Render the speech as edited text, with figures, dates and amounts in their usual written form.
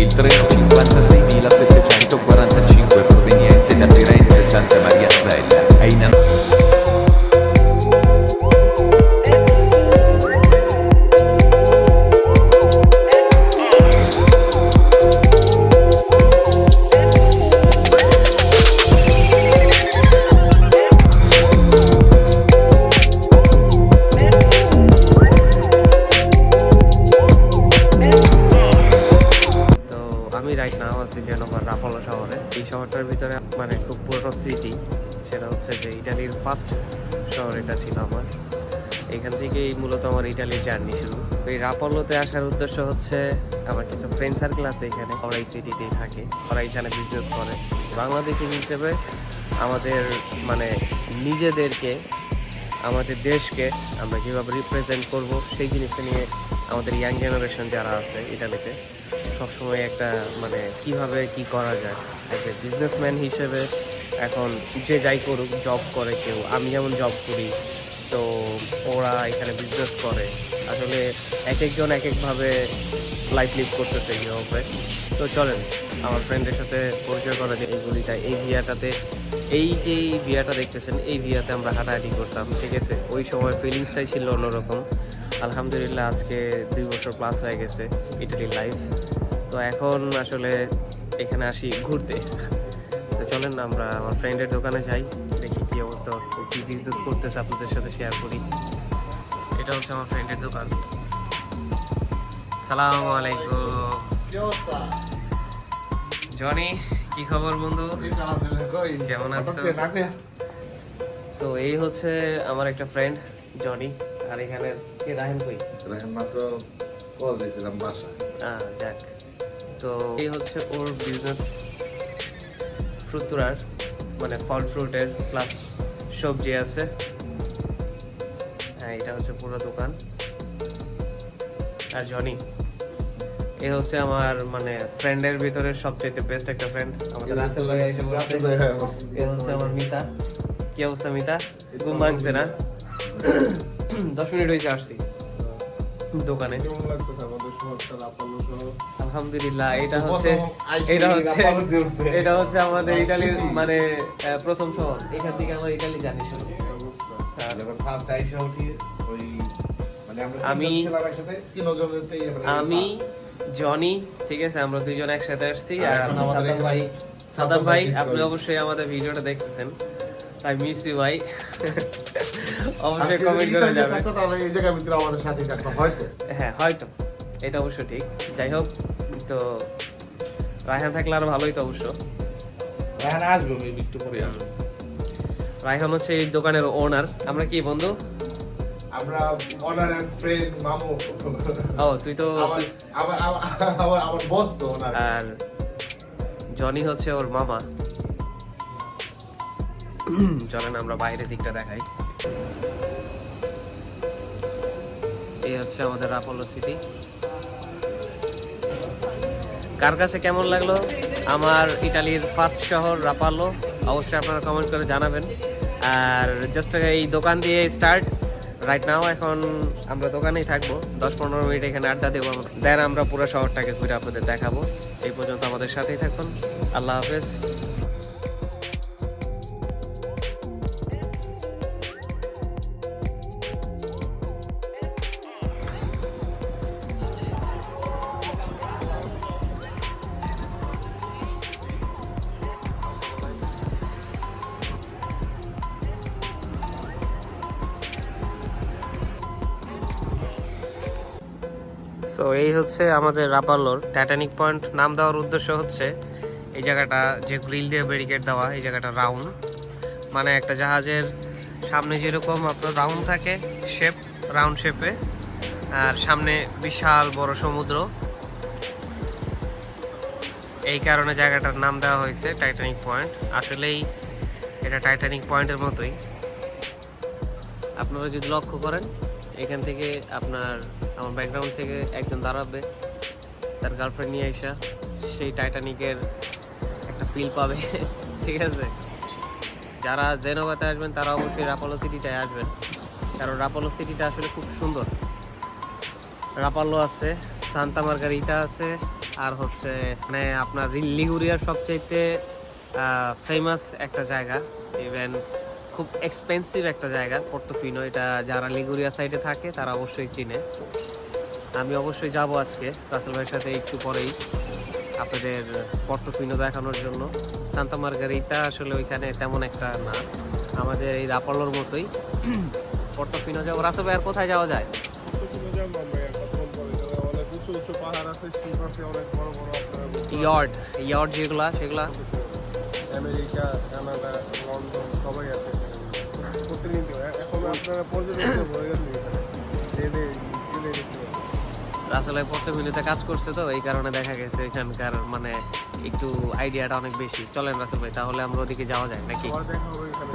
il treno 56.745 proveniente da Firenze Santa Maria Novella è in রাপালো শহরে। এই শহরটার ভিতরে মানে খুব পুরনো স্মৃতি, সেটা হচ্ছে যে ইটালির ফার্স্ট শহর এটা ছিল আমার। এখান থেকেই মূলত আমার ইটালির জার্নি শুরু। এই রাপালোতে আসার উদ্দেশ্য হচ্ছে আমার কিছু ফ্রেন্ড সার্কেল আছে এখানে, ওরা এই সিটিতেই থাকে, ওরা এখানে বিজনেস করে। বাংলাদেশি হিসেবে আমাদের মানে নিজেদেরকে, আমাদের দেশকে আমরা কীভাবে রিপ্রেজেন্ট করব সেই জিনিসটা নিয়ে আমাদের ইয়াং জেনারেশন যারা আছে ইটালিতে সবসময় একটা মানে কিভাবে কি করা যায় অ্যাজ এ বিজনেসম্যান হিসেবে। এখন যে যাই করুক, জব করে কেউ, আমি যেমন জব করি, তো ওরা এখানে বিজনেস করে। আসলে এক একজন এক একভাবে লাইফ লিভ করতেছে ইউরোপে। তো চলেন আমার ফ্রেন্ডের সাথে পরিচয় করা যায়। এইগুলিটা এই ভিয়াটাতে, এই যে ভিয়াটা দেখতেছেন এই ভিয়াতে আমরা হাঁটাহাঁটি করতাম, ঠিক আছে। ওই সময় ফিলিংসটাই ছিল অন্যরকম। আলহামদুলিল্লাহ আজকে 2 বছর প্লাস হয়ে গেছে ইটালির লাইফ। তো এখন আসলে এখানে আসি ঘুরতে। তো চলেন না আমরা আমার ফ্রেন্ডের দোকানে যাই, দেখি কী অবস্থা, কী বিজনেস করতেছে আপনাদের সাথে শেয়ার করি। এটা হচ্ছে আমার ফ্রেন্ডের দোকান। সালামু আলাইকুম জনি, কি খবর বন্ধু, কেমন আছো? সো এই হচ্ছে আমার একটা ফ্রেন্ড জনি, আর এখানে কে রাহেন কই? রাহেন মাত্র কল দিয়েছিলাম বাসা। যাক, তো এই হচ্ছে ওর বিজনেস, ফ্রুট তোড়ার মানে ফল ফ্রুটের প্লাস সবজি আছে। হ্যাঁ, এটা হচ্ছে পুরো দোকান। আর জনি এ হচ্ছে আমার মানে ফ্রেন্ডের ভিতরে সবচেয়ে বেস্ট একটা ফ্রেন্ড। আমাদের রাসেল ভাই এসে বসছে। এ হচ্ছে আমার মিতা। কি অবস্থা মিতা? ঘুম ভাঙছে না? 10 মিনিট হয়েছে আসছি দোকানে। আলহামদুলিল্লাহ। এটা হচ্ছে আমাদের ইটালির মানে প্রথম শহর। এখান থেকে আমার ইটালি জানি শুরু। আমি জনি, ঠিক আছে, আমরা দুইজন একসাথে আসছি। আর সাদাব ভাই, আপনি অবশ্যই আমাদের ভিডিওটা দেখতেছেন, আই মিস ইউ ভাই। অবশ্যই কমেন্ট করে যাবেন। তাহলে এই জায়গার ভিতরে আমাদের সাথে থাকতো হয়তো। হ্যাঁ হয়তো, এটা অবশ্য ঠিক। যাই হোক, তো রায়হান থাকলে আরো ভালোই তো অবশ্য। রায়হান আসবে, একটু পরে আসবে। রায়হান হচ্ছে এই দোকানের ওনার। আমরা কি বন্ধু? আমরা ওনারের ফ্রেন্ড মামু। ও তুই তো আমার বস তো ওনার। আর জনি হচ্ছে ওর মামা। চলেন আমরা বাইরের দিকটা দেখাই। এই হচ্ছে আমাদের রাপালো সিটি। কার কাছে কেমন লাগলো আমার ইটালির ফার্স্ট শহর রাপালো, অবশ্যই আপনারা কমেন্ট করে জানাবেন। আর জাস্ট এই দোকান দিয়ে স্টার্ট রাইট নাও। এখন আমরা দোকানেই থাকবো 10-15 মিনিট, এখানে আড্ডা দেবো। দেন আমরা পুরো শহরটাকে ঘুরে আপনাদের দেখাবো। এই পর্যন্ত আমাদের সাথেই থাকুন। আল্লাহ হাফেজ। সো এই হচ্ছে আমাদের রাপালোর টাইটানিক পয়েন্ট। নাম দেওয়ার উদ্দেশ্য হচ্ছে এই জায়গাটা যে গ্রিল দিয়ে ব্যারিকেড দেওয়া, এই জায়গাটা রাউন্ড, মানে একটা জাহাজের সামনে যেরকম আপনার রাউন্ড থাকে শেপ, রাউন্ড শেপে, আর সামনে বিশাল বড় সমুদ্র। এই কারণে জায়গাটার নাম দেওয়া হয়েছে টাইটানিক পয়েন্ট। আসলেই এটা টাইটানিক পয়েন্টের মতোই। আপনারা যদি লক্ষ্য করেন, এখান থেকে আপনার আমার ব্যাকগ্রাউন্ড থেকে একজন দাঁড়াবে, তার গার্লফ্রেন্ড নিয়ে আসা, সেই টাইটানিকের একটা ফিল পাবে। ঠিক আছে, যারা জেনোভাতে আসবেন তারা অবশ্যই রাপালো সিটিটায় আসবেন, কারণ রাপালো সিটিটা আসলে খুব সুন্দর। রাপালো আছে, সান্তা মার্গারিটা আছে, আর হচ্ছে মানে আপনার লিগুরিয়ার সবচাইতে ফেমাস একটা জায়গা, ইভেন খুব এক্সপেন্সিভ একটা জায়গা পর্তোফিনো। এটা যারা লিগুরিয়া সাইডে থাকে তারা অবশ্যই চিনে। আমি অবশ্যই যাব আজকে রাসেল ভাইয়ের সাথে একটু পরেই আপনাদের পর্তোফিনো দেখানোর জন্য। সান্তা মার্গারিতা আসলে ওইখানে তেমন একটা না, আমাদের এই রাপালোর মতোই। পর্তোফিনো যাবো। রাসেল ভাই আর কোথায় যাওয়া যায়? অনেক উঁচু উঁচু পাহাড় আছে, শিপ আছে, অনেক বড় বড় আপনার ইয়ার্ড যেগুলা সেগুলা আমেরিকা, কানাডা, লন্ডন সবাই আছে এখানে। প্রতিনিধি এখন আপনারা পর্যটক হয়ে গেছে এখানে, জেলে জেলে দেখতে পাবেন। রাসেল ভাই পর্তোফিনোতে কাজ করছে তো এই কারণে দেখা গেছে এখানকার মানে একটু আইডিয়াটা অনেক বেশি। চলেন রাসেল ভাই, তাহলে আমরা ওদিকে যাওয়া যায় নাকি? আবার দেখা হবে এখানে